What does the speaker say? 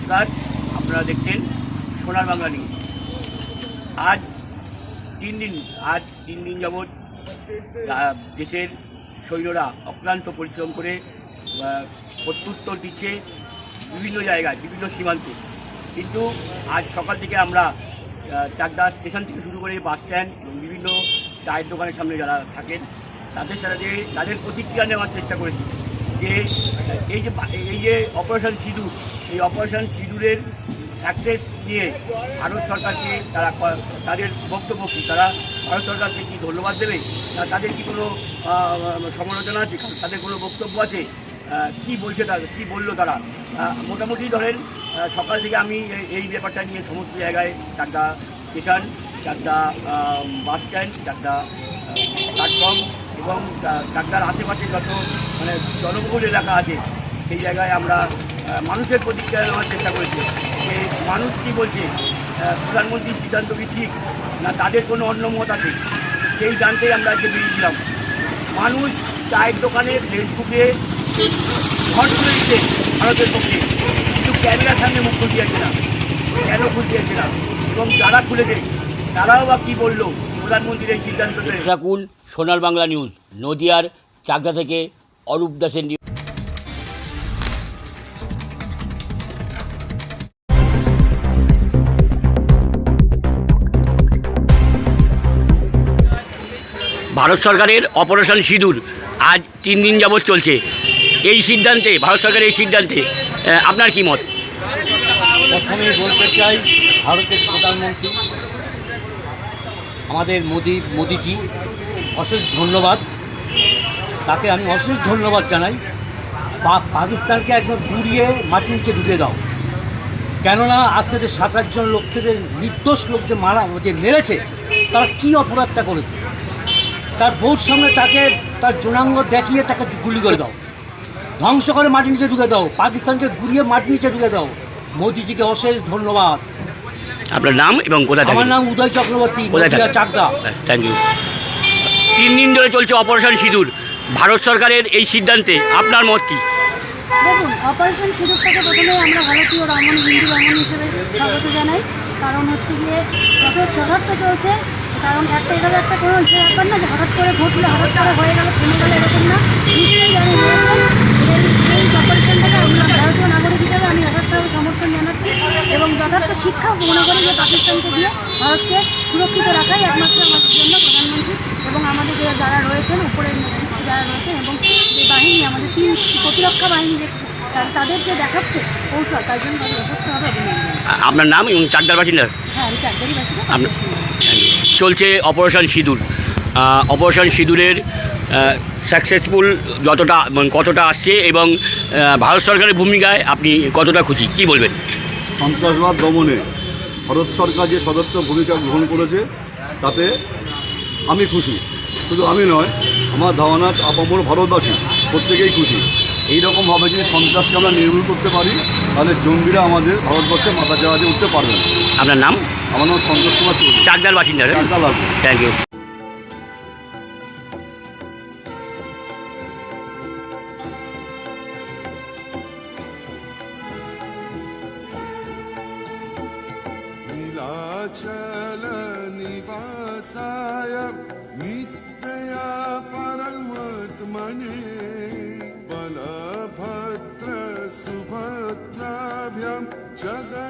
নমস্কার, আপনারা দেখছেন সোনার বাংলা নিউজ। আজ তিন দিন যাবৎ দেশের সৈন্যরা অক্লান্ত পরিশ্রম করে প্রত্যুত্তর দিচ্ছে বিভিন্ন জায়গায়, বিভিন্ন সীমান্তে। কিন্তু আজ সকাল থেকে আমরা চাকদা স্টেশন থেকে শুরু করে বাস স্ট্যান্ড এবং বিভিন্ন চায়ের দোকানের সামনে যারা থাকেন তাদের সাথে তাদের প্রতিক্রিয়া নেওয়ার চেষ্টা করেছি যে এই যে অপারেশন সিঁদুর, এই অপারেশন সিঁদুরের সাকসেস নিয়ে ভারত সরকারকে তাদের বক্তব্য কী, তারা ভারত সরকারকে কি ধন্যবাদ দেবে, তাদের কি কোনো সমালোচনা আছে, তাদের কোনো বক্তব্য আছে, কি বলছে কি বললো তারা। মোটামুটি ধরেন সকাল থেকে আমি এই ব্যাপারটা নিয়ে সমস্ত জায়গায় Chakdah station, Chakdah bus stand, Chakdah platform এবং চাকদার আশেপাশে যত জনবহুল এলাকা আছে সেই জায়গায় আমরা মানুষের প্রতিক্রিয়া নেওয়ার চেষ্টা করেছি যে মানুষ কী বলছে, প্রধানমন্ত্রীর সিদ্ধান্ত কি ঠিক না তাদের কোনো অন্য মত আছে, সেই জানতেই আমরা আজকে বেরিয়েছিলাম। মানুষ চায়ের দোকানে ফেসবুকে ঘর খুলে দিচ্ছে ভারতের পক্ষে, কিন্তু ক্যামেরার সামনে মুখ খুলতে যাচ্ছে না। কেন খুলতে যাচ্ছে না এবং যারা খুলেছে তারাও বা কী বললো প্রধানমন্ত্রীর এই সিদ্ধান্তকে। রাকুল, সোনার বাংলা নিউজ, নদিয়ার চাকদা থেকে অরূপ দাসের নিউজ। ভারত সরকারের অপারেশন সিঁদুর আজ 3 দিন যাবৎ চলছে। এই সিদ্ধান্তে, ভারত সরকারের এই সিদ্ধান্তে আপনার কি মত? প্রথমেই বলতে চাই, ভারতের প্রধানমন্ত্রী আমাদের মোদিজি অশেষ ধন্যবাদ, তাকে আমি অশেষ ধন্যবাদ জানাই। পাকিস্তানকে একদম দূরিয়ে মাটির নিচে ঢুকে দাও, কেননা আজকে যে 27 জন লোককে নির্দোষ লোককে যে মেরেছে তারা কী অপরাধটা করেছে, তার বউর সামনে তাকে তার যৌনাঙ্গ দেখিয়ে তাকে গুলি করে দাও, ধ্বংস করে মাটির নিচে ঢুকে দাও, পাকিস্তানকে ঘুরিয়ে মাটির নিচে ঢুকে দাও। মোদিজিকে অশেষ ধন্যবাদ। আপনার নাম এবং কোথায়? আমার নাম উদয় চক্রবর্তী, চাকদা। Thank you. 3 দিন ধরে চলছে অপারেশন সিঁদুর, ভারত সরকারের এই সিদ্ধান্তে আপনার মত কী? দেখুন, অপারেশন সিঁদুরটাকে প্রথমে আমরা ভারতীয় রমণ, হিন্দু রমণ হিসেবে স্বাগত জানাই। কারণ হচ্ছে গিয়ে যথার্থ চলছে। কারণ এটা একটা কোনো ব্যাপার না যে হঠাৎ করে ঘটলো, হঠাৎ করে হয়ে গেল, থেমে গেল, এরকম না। নিশ্চয়ই জানি হয়েছে। এই অপারেশনটাকে আমরা ভারতীয় নাগরিক হিসেবে আমি যথার্থভাবে সমর্থন জানাচ্ছি এবং যথার্থ শিক্ষা মনে করি যে পাকিস্তানকে দিয়ে ভারতকে সুরক্ষিত রাখাই একমাত্র আমাদের জন্য প্রধানমন্ত্রী এবং আমাদের যারা রয়েছেন উপরের নেতৃত্বে যারা রয়েছেন এবং যে বাহিনী, আমাদের 3 প্রতিরক্ষা বাহিনী যে তাদের যে দেখাচ্ছে কৌশল, তার জন্য তাদের যথার্থভাবে অভিনন্দন। আপনার নাম এবং চাকদার বাসিন্দা? হ্যাঁ, আমি চাকদারই বাসিন্দা। চলছে অপারেশন সিঁদুর, অপারেশন সিঁদুরের সাকসেসফুল কতটা আসছে এবং ভারত সরকারের ভূমিকায় আপনি কতটা খুশি, কি বলবেন? সন্ত্রাসবাদ দমনে ভারত সরকার যে সদর্থ ভূমিকা গ্রহণ করেছে তাতে আমি খুশি। শুধু আমি নয়, আমার ধারণা আপামর ভারতবাসী প্রত্যেকেই খুশি। এইরকমভাবে যদি সন্ত্রাসকে আমরা নির্মূল করতে পারি তাহলে জঙ্গিরা আমাদের ভারতবর্ষে মাথা চাড়া দিয়ে উঠতে পারবে না। আপনার নাম? আমার নাম সন্তোষ কুমার চৌধুরী, চাকদার বাসিন্দা। চাকদা লাগবে। Thank you. नीलाचल निवासाय नित्या परमात्मने बलभद्र सुभद्राभ्यां जगत्